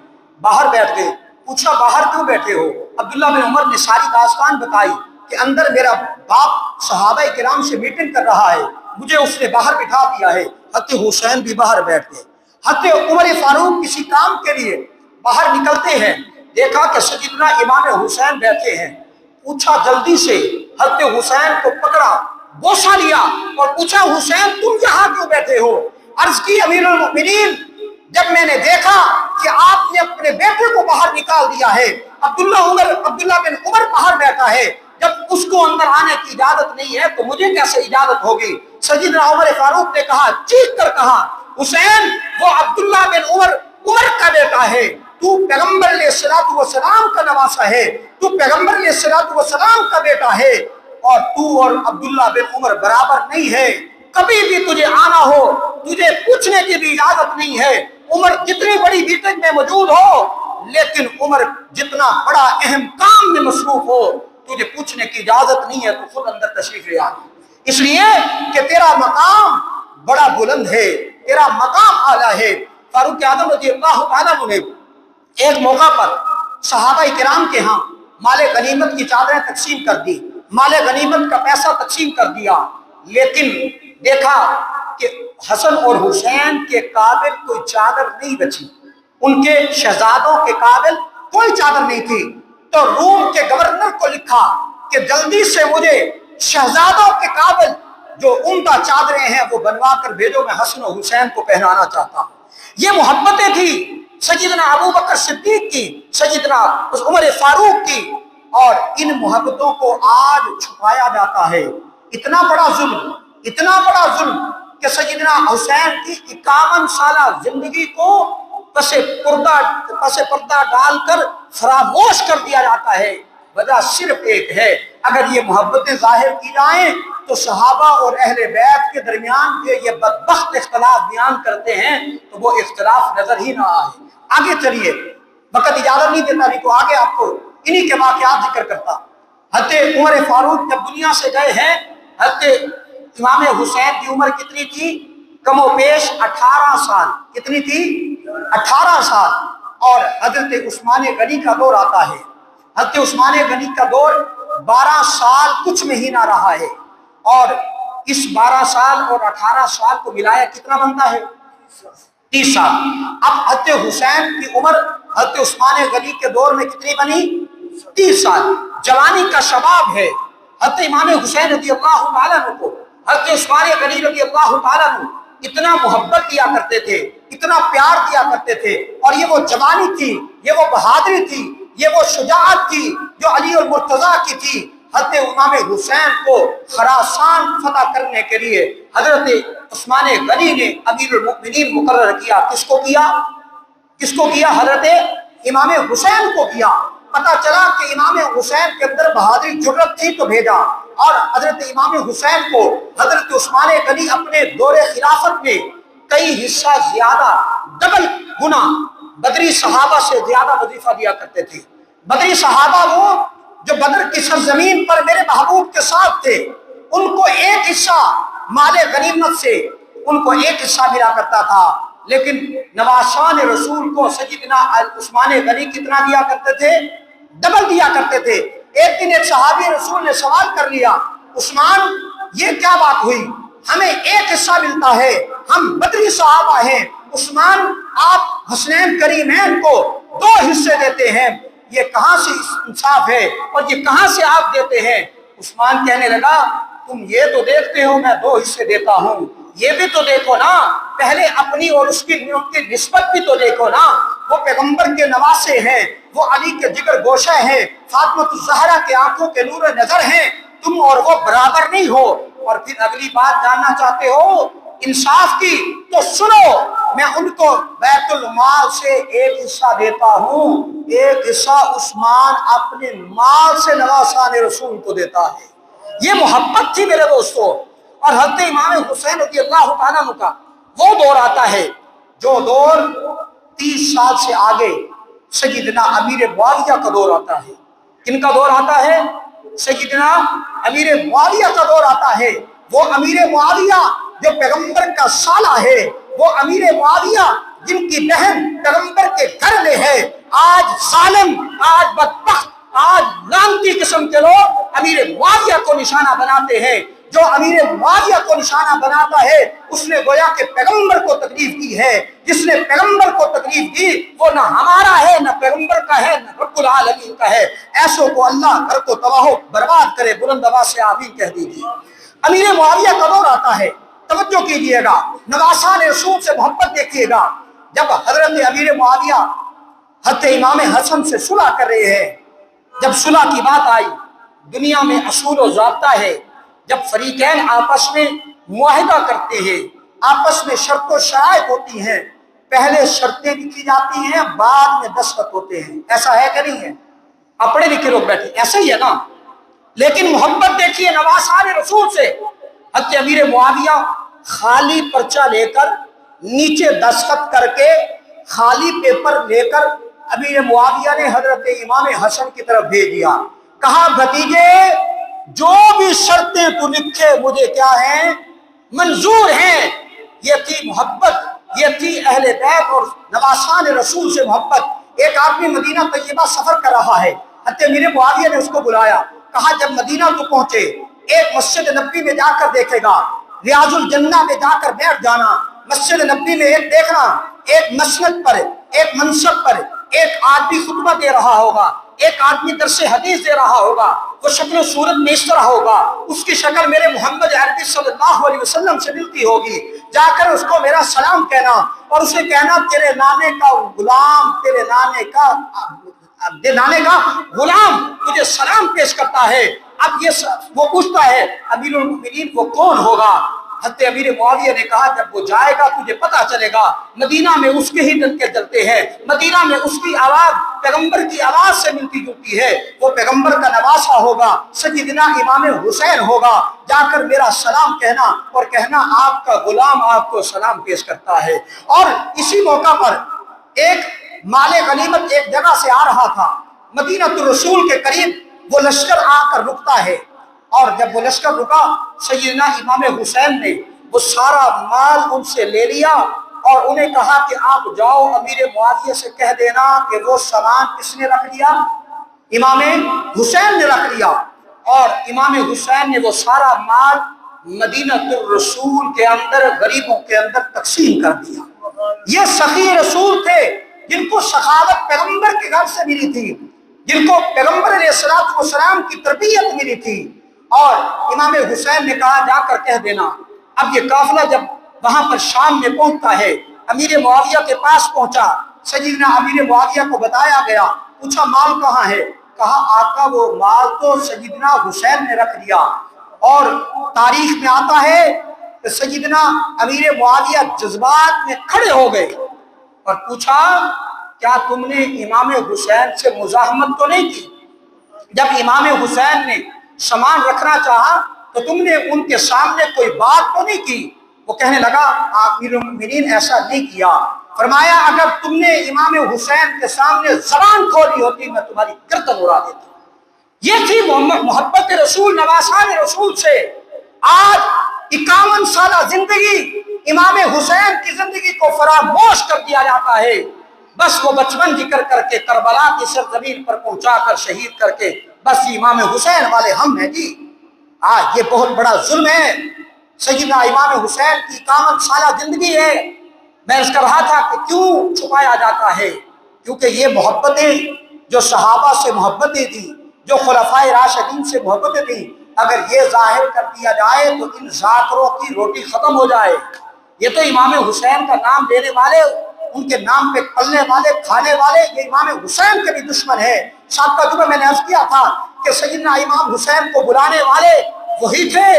باہر بیٹھ گئے. پوچھا باہر کیوں بیٹھے ہو؟ عبداللہ بن عمر نے ساری داستان بتائی کہ اندر میرا باپ صحابہ کرام سے میٹنگ کر رہا ہے، مجھے اس نے باہر بٹھا دیا ہے. حضرت حسین بھی باہر بیٹھ گئے. حضرت عمر فاروق کسی کام کے لیے باہر نکلتے ہیں، دیکھا کہ سیدنا امام حسین بیٹھے ہیں. پوچھا جلدی سے، حضرت حسین کو پکڑا، بوسہ لیا اور پوچھا حسین تم یہاں کیوں بیٹھے ہو؟ عرض کی امیر المؤمنین جب میں نے دیکھا کہ آپ نے اپنے بیٹے کو باہر نکال دیا ہے، عبداللہ بن عمر باہر بیٹھا ہے، جب اس کو اندر آنے کی اجازت نہیں ہے تو مجھے کیسے اجازت ہوگی؟ سیدنا عمر فاروق نے کہا، چیخ کر کہا، حسین وہ عبداللہ بن عمر کا بیٹا ہے، تو پیغمبر علیہ السلام کا نواسا ہے، تو پیغمبر علیہ السلام کا بیٹا ہے، اور تو اور عبداللہ بن عمر برابر نہیں ہے. کبھی بھی تجھے آنا ہو تجھے پوچھنے کی بھی اجازت نہیں ہے. عمر جتنی بڑی میٹنگ میں موجود ہو لیکن عمر جتنا بڑا اہم کام میں مصروف ہو تجھے پوچھنے کی اجازت نہیں ہے، تو خود اندر تشریف لے آ. اس لیے کہ تیرا مقام بڑا بلند ہے، تیرا مقام اعلیٰ ہے. فاروق اعظم رضی اللہ تعالیٰ عنہ نے ایک موقع پر صحابہ کرام کے ہاں مال غنیمت کی چادریں تقسیم کر دی، مال غنیمت کا پیسہ تقسیم کر دیا، لیکن دیکھا کہ حسن اور حسین کے قابل کوئی چادر نہیں بچی، ان کے شہزادوں کے قابل کوئی چادر نہیں تھی. تو روم کے گورنر کو لکھا کہ جلدی سے مجھے شہزادوں کے قابل جو عمدہ چادریں ہیں وہ بنوا کر بھیجو، میں حسن و حسین کو پہنانا چاہتا ہوں. یہ محبتیں تھی سیدنا ابو بکر صدیق کی، سیدنا عمر فاروق کی، اور ان محبتوں کو آج چھپایا جاتا ہے. اتنا بڑا ظلم کہ سیدنا حسین کی 51 سالہ زندگی کو پس پردہ ڈال کر فراموش کر دیا جاتا ہے. وجہ صرف ایک ہے، اگر یہ محبتیں ظاہر کی جائیں تو صحابہ اور اہل بیت کے درمیان یہ بدبخت اختلاف بیان کرتے ہیں تو وہ اختلاف نظر ہی نہ آئے. آگے چلیے، وقت اجازت نہیں دیتا، نہیں تو آگے آپ کو انہی کے واقعات ذکر کرتا. حضرت عمر فاروق جب دنیا سے گئے ہیں، حضرت امام حسین کی عمر کتنی تھی؟ کم و بیش 18 سال. کتنی تھی؟ 18 سال. اور حضرت عثمان غنی کا دور آتا ہے. حضرت عثمان غنی کا دور 12 سال کچھ مہینہ رہا ہے، اور اس 12 سال اور 18 سال کو ملایا کتنا بنتا ہے؟ 30 سال. اب حضرت حسین کی عمر حضرت عثمان غنی کے دور میں کتنی بنی؟ 30 سال. جوانی کا شباب ہے. حضرت امام حسین رضی اللہ تعالیٰ عنہ کو حضرت عثمان غنی رضی اللہ تعالیٰ عنہ اتنا محبت دیا کرتے تھے، اتنا پیار دیا کرتے تھے، اور یہ وہ جوانی تھی، یہ وہ بہادری تھی، یہ وہ شجاعت تھی جو علی اور مرتضیٰ کی تھی. حضرت امام حسین کو خراسان فتح کرنے کے لیے حضرت عثمان غنی نے امیر المؤمنین مقرر کیا. کس کو کیا؟ حضرت امام حسین کو کیا. پتہ چلا کہ امام حسین کے اندر بہادری جرأت تھی تو بھیجا، اور حضرت امام حسین کو حضرت عثمان غنی اپنے دور خلافت میں کئی حصہ زیادہ، ڈبل گنا بدری صحابہ سے زیادہ وظیفہ دیا کرتے تھے. بدری صحابہ وہ جو بدر کی سرزمین پر میرے محبوب کے ساتھ تھے، ان کو ایک حصہ مال غنیمت سے ان کو ایک حصہ ملا کرتا تھا، لیکن نواسان رسول کو سیدنا عثمان غنی کتنا دیا کرتے تھے؟ ڈبل دیا کرتے تھے۔ ایک دن ایک صحابی رسول نے سوال کر لیا، عثمان یہ کیا بات ہوئی، ہمیں ایک حصہ ملتا ہے، ہم بدری صحابہ ہیں، عثمان آپ حسنین کریمین کو 2 حصے دیتے ہیں، یہ کہاں سے انصاف ہے اور یہ کہاں سے آپ دیتے ہیں؟ عثمان کہنے لگا تم یہ تو دیکھتے ہو میں 2 حصے دیتا ہوں، یہ بھی تو دیکھو نا، پہلے اپنی اور اس کی نسبت بھی تو دیکھو نا، وہ پیغمبر کے نواسے ہیں، وہ علی کے جگر گوشہ ہیں، فاطمہ الزہرا کے آنکھوں کے نور نظر ہیں، تم اور وہ برابر نہیں ہو۔ اور پھر اگلی بات جاننا چاہتے ہو انصاف کی تو سنو، میں ان کو بیت المال سے 1 حصہ دیتا ہوں، 1 حصہ عثمان اپنے مال سے نواسان رسول کو دیتا ہے۔ یہ محبت تھی میرے دوستو۔ اور حضرت امام حسین رضی اللہ تعالیٰ عنہ کا وہ دور آتا ہے جو دور 30 سال سے آگے سیدنا امیر معاویہ کا دور آتا ہے۔ کن کا دور آتا ہے؟ سیدنا امیر معاویہ کا دور آتا ہے۔ وہ امیر معاویہ جو پیغمبر کا سالہ ہے، وہ امیر معاویہ جن کی بہن پیغمبر کے گھر میں ہے۔ آج ظالم، آج بدبخت، آج لعنتی قسم کے لوگ امیر معاویہ کو نشانہ بناتے ہیں۔ جو امیر معاویہ کو نشانہ بناتا ہے اس نے گویا کہ پیغمبر کو تکلیف دی ہے۔ جس نے پیغمبر کو تکلیف دی وہ نہ ہمارا ہے، نہ پیغمبر کا ہے، نہ رب العالمین کا ہے۔ ایسوں کو اللہ گھر کو تباہ و برباد کرے، بلند آواز سے آمین کہہ دیجیے۔ امیر معاویہ کا دور آتا ہے، توجہ کیجیے گا، نواسان رسول سے محبت دیکھیے گا۔ جب حضرت امیر معاویہ حضرت امام حسن سے صلح کر رہے ہیں، جب صلح کی بات آئی، دنیا میں اصول و ضابطہ ہے، جب فریقین آپس میں معاہدہ کرتے ہیں، آپس میں شرط و شرائط ہوتی ہیں، پہلے شرطیں لکھی جاتی ہیں، بعد میں دستخط ہوتے ہیں۔ ایسا ہے کہ نہیں ہے؟ اپنے لکھے لوگ بیٹھے، ایسا ہی ہے نا؟ لیکن محبت دیکھیے نواسان رسول سے۔ حضرت امیر معاویہ خالی پرچہ لے کر، نیچے دستخط کر کے، خالی پیپر لے کر امیر معاویہ نے حضرت امام حسن کی طرف بھیج دیا، کہا بھتیجے جو بھی شرطیں تو لکھے مجھے کیا ہیں؟ منظور ہیں۔ یہ تھی محبت، یہ تھی اہل بیت اور نواسان رسول سے محبت۔ ایک آدمی مدینہ طیبہ سفر کر رہا ہے، حضرت امیر معاویہ نے اس کو بلایا، کہا جب مدینہ تو پہنچے ایک مسجد نبوی میں جا کر دیکھے گا، ریاض الجنہ میں جا کر بیٹھ جانا، مسجد نبوی میں ایک دیکھنا، ایک مسند پر، ایک منصب پر ایک آدمی خطبہ دے رہا ہوگا، ایک آدمی درس حدیث دے رہا ہوگا، وہ شکل و صورت میں اس طرح ہوگا، اس کی شکل میرے محمد عربی صلی اللہ علیہ وسلم سے ملتی ہوگی، جا کر اس کو میرا سلام کہنا اور اسے کہنا تیرے نانے کا غلام، تیرے نانے کا غلام تجھے سلام پیش کرتا ہے۔ اب یہ وہ پوچھتا ہے امیر المؤمنین وہ کون ہوگا؟ حضرت امیر معاویہ نے کہا جب وہ جائے گا تجھے پتا چلے گا، مدینہ میں اس کے ہی ڈنکے چلتے ہیں، مدینہ میں اس کی آواز پیغمبر کی آواز سے ملتی جلتی ہے، وہ پیغمبر کا نواسہ ہوگا، سیدنا امام حسین ہوگا، جا کر میرا سلام کہنا اور کہنا آپ کا غلام آپ کو سلام پیش کرتا ہے۔ اور اسی موقع پر ایک مال غنیمت ایک جگہ سے آ رہا تھا، مدینہ الرسول کے قریب وہ لشکر آ کر رکتا ہے، اور جب وہ لشکر رکا سیدنا امام حسین نے وہ سارا مال ان سے لے لیا اور انہیں کہا کہ آپ جاؤ امیر معاویہ سے کہہ دینا کہ وہ سامان کس نے رکھ لیا؟ امام حسین نے رکھ لیا، اور امام حسین نے وہ سارا مال مدینہ الرسول کے اندر غریبوں کے اندر تقسیم کر دیا۔ یہ سخی رسول تھے جن کو سخاوت پیغمبر کے گھر سے ملی تھی، جن کو پیغمبر علیہ السلام کی تربیت ملی تھی۔ اور امام حسین نے کہا جا کر کہہ دینا۔ اب یہ قافلہ جب وہاں پر شام میں پہنچتا ہے، امیر معاویہ کے پاس پہنچا، سیدنا امیر معاویہ کو بتایا گیا، پوچھا مال کہاں ہے؟ کہا آقا وہ مال تو سیدنا حسین نے رکھ دیا۔ اور تاریخ میں آتا ہے کہ سیدنا امیر معاویہ جذبات میں کھڑے ہو گئے اور پوچھا کیا تم نے امام حسین سے مزاحمت تو نہیں کی؟ جب امام حسین نے سامان رکھنا چاہا تو تم نے ان کے سامنے کوئی بات تو نہیں کی؟ وہ کہنے لگا امیر المؤمنین ایسا نہیں کیا۔ فرمایا اگر تم نے امام حسین کے سامنے زبان کھولی ہوتی میں تمہاری گردن اڑا دیتا۔ یہ تھی محبت رسول، نواسان رسول سے۔ آج 51 سالہ زندگی امام حسین کی زندگی کو فراموش کر دیا جاتا ہے، بس وہ بچپن ذکر کر کے کربلا کی سرزمین پر پہنچا کر شہید کر کے بس امام حسین والے ہم ہیں جی۔ آج یہ بہت بڑا ظلم ہے۔ سیدنا امام حسین کی 51 سالہ زندگی ہے، میں اس کا رہا تھا کہ کیوں چھپایا جاتا ہے، کیونکہ یہ محبتیں جو صحابہ سے محبتیں تھیں، جو خلفائے راشدین سے محبتیں تھیں، اگر یہ ظاہر کر دیا جائے تو ان ذاکروں کی روٹی ختم ہو جائے۔ یہ تو امام حسین کا نام لینے والے، ان کے نام پہ پلنے والے، کھانے والے، یہ امام حسین کے بھی دشمن ہے۔ سابقہ جمعہ میں نے عرض کیا تھا کہ سیدنا امام حسین کو بلانے والے وہی تھے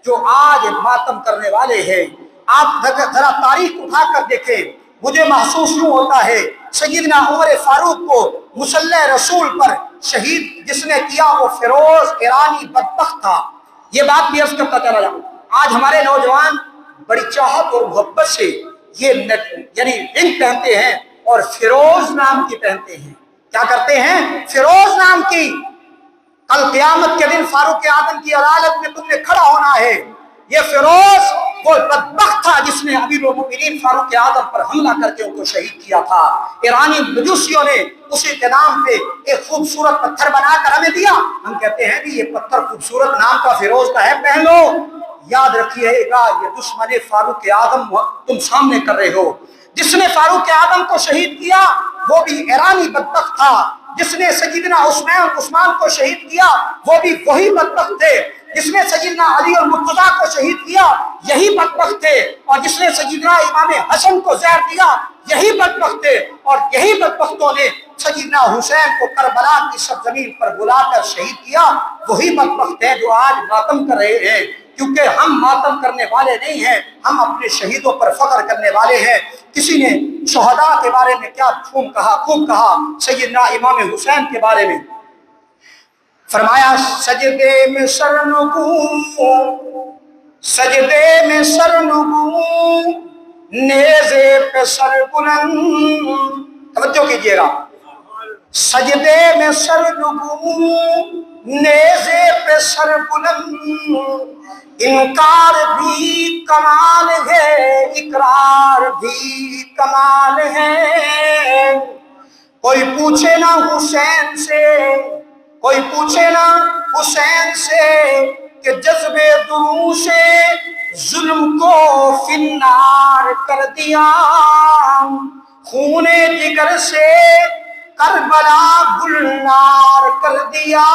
جو آج ماتم کرنے والے ہیں۔ آپ ذرا تاریخ اٹھا کر دیکھیں، مجھے محسوس یوں ہوتا ہے سیدنا عمر فاروق کو مسلح رسول پر شہید جس نے کیا وہ فیروز ایرانی بدبخت تھا۔ یہ بات بھی عرض کرتا چلا جاؤں، آج ہمارے نوجوان بڑی چاہت اور محبت سے یہ یعنی رنگ پہنتے ہیں اور فیروز نام کی پہنتے ہیں۔ کیا کرتے ہیں؟ فیروز نام کی۔ کل قیامت کے دن فاروق اعظم کی عدالت میں تم نے کھڑا ہونا ہے۔ یہ فیروز وہ بدبخت تھا جس نے امیر المومنین فاروق اعظم پر حملہ کر کے ان کو شہید کیا تھا۔ ایرانی مجوسیوں نے اسی کے نام پہ ایک خوبصورت پتھر بنا کر ہمیں دیا، ہم کہتے ہیں کہ یہ پتھر خوبصورت نام کا فیروز کا ہے، پہن لو۔ یاد رکھیے گا یہ دشمن فاروق اعظم تم سامنے کر رہے ہو۔ جس نے فاروق اعظم کو شہید کیا وہ بھی ایرانی بدبخت تھا، جس نے سیدنا عثمان کو شہید کیا وہ بھی وہی بدبخت تھے، جس نے سیدنا علی المرتضیٰ کو شہید کیا یہی بدبخت تھے، اور جس نے سیدنا امام حسن کو زہر دیا یہی بدبخت تھے، اور یہی بدبختوں نے سیدنا حسین کو کربلا کی سرزمین پر بلا کر شہید کیا۔ وہی بدبخت ہیں جو آج ماتم کر رہے ہیں، کیونکہ ہم ماتم کرنے والے نہیں ہیں، ہم اپنے شہیدوں پر فخر کرنے والے ہیں۔ کسی نے شہداء کے بارے میں کیا خوب کہا سیدنا امام حسین کے بارے میں، فرمایا سجدے میں سر نگوں نیزے پہ سر بلند، توجہ کیجیے گا، سجدے میں سر نگوں نیزے پہ سر بلند، انکار بھی کمال ہے اقرار بھی کمال ہے، کوئی پوچھے نہ حسین سے، کوئی پوچھے نہ حسین سے کہ جذبے دروں سے ظلم کو فی النار کر دیا، خون جگر سے کربلا گلنار کر دیا،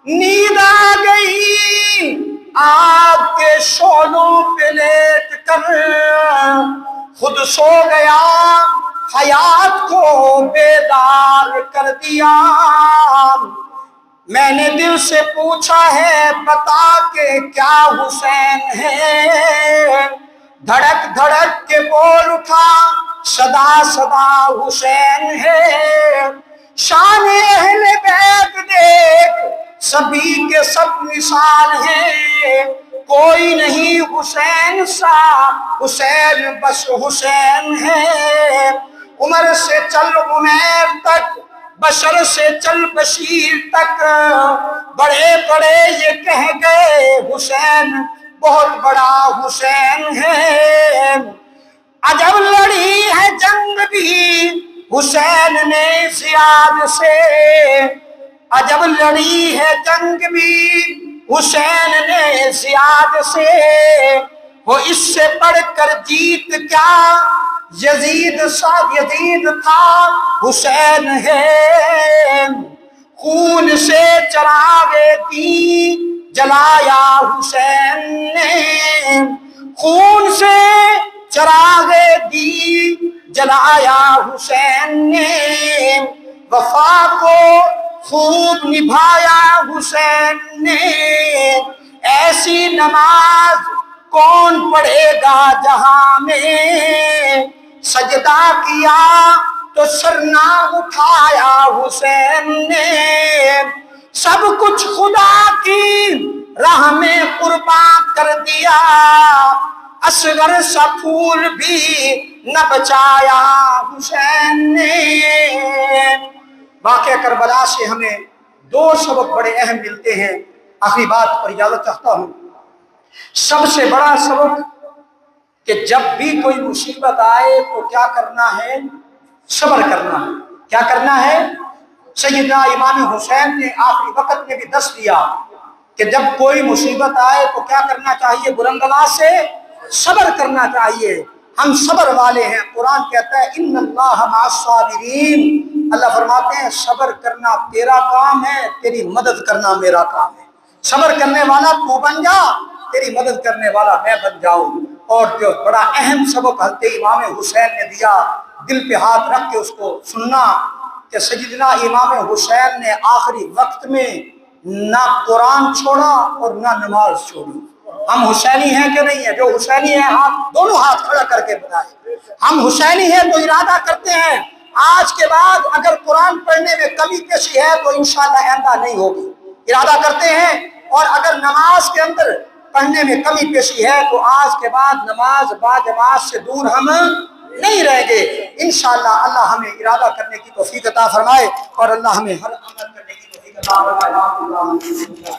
نیند آ گئی آگ کے شعلوں پہ لیٹ کر، خود سو گیا حیات کو بیدار کر دیا، میں نے دل سے پوچھا ہے بتا کہ کیا حسین ہے، دھڑک دھڑک کے بول اٹھا صدا صدا حسین ہے، شان اہل بیت دیکھ سبھی کے سب مثال ہیں، کوئی نہیں حسین سا حسین بس حسین ہے، عمر سے چل عمیر تک بشر سے چل بشیر تک، بڑے بڑے یہ کہہ گئے حسین بہت بڑا حسین ہے، عجب لڑی ہے جنگ بھی حسین نے زیاد سے، عجب لڑی ہے جنگ بھی حسین نے زیاد سے، وہ اس سے بڑھ کر جیت کیا یزید تھا حسین ہے، خون سے چراغے دی جلایا حسین نے، خون سے چراغے دی جلایا حسین نے، وفا کو خوب نبھایا حسین نے، ایسی نماز کون پڑھے گا جہاں میں، سجدہ کیا تو سر نہ اٹھایا حسین نے، سب کچھ خدا کی راہ میں قربان کر دیا، اصغر سا پھول بھی نہ بچایا حسین نے۔ واقعہ کربلا سے ہمیں 2 سبق بڑے اہم ملتے ہیں، آخری بات اور اجازت چاہتا ہوں۔ سب سے بڑا سبق کہ جب بھی کوئی مصیبت آئے تو کیا کرنا ہے؟ صبر کرنا ہے۔ کیا کرنا ہے؟ سیدنا امام حسین نے آخری وقت میں بھی دس دیا کہ جب کوئی مصیبت آئے تو کیا کرنا چاہیے؟ بلند آواز سے صبر کرنا چاہیے۔ ہم صبر والے ہیں۔ قرآن کہتا ہے ان اللہ مع الصابرین، اللہ فرماتے ہیں صبر کرنا تیرا کام ہے، تیری مدد کرنا میرا کام ہے۔ صبر کرنے والا تو بن جا، تیری مدد کرنے والا میں بن جاؤں۔ اور جو بڑا اہم سبق حضرت امام حسین نے دیا، دل پہ ہاتھ رکھ کے اس کو سننا، کہ سیدنا امام حسین نے آخری وقت میں نہ قرآن چھوڑا اور نہ نماز چھوڑی۔ ہم حسینی ہیں کہ نہیں ہیں؟ جو حسینی ہیں دونوں ہاتھ کھڑا کر کے بتائیں۔ ہم حسینی ہیں تو ارادہ کرتے ہیں آج کے بعد اگر قرآن پڑھنے میں کمی پیشی ہے تو انشاءاللہ آئندہ نہیں ہوگی، ارادہ کرتے ہیں۔ اور اگر نماز کے اندر پڑھنے میں کمی پیشی ہے تو آج کے بعد نماز با جماعت سے دور ہم نہیں رہیں گے انشاءاللہ۔ اللہ ہمیں ارادہ کرنے کی توفیق عطا فرمائے اور اللہ ہمیں ہر عمل کرنے کی توفیق عطا فرمائے۔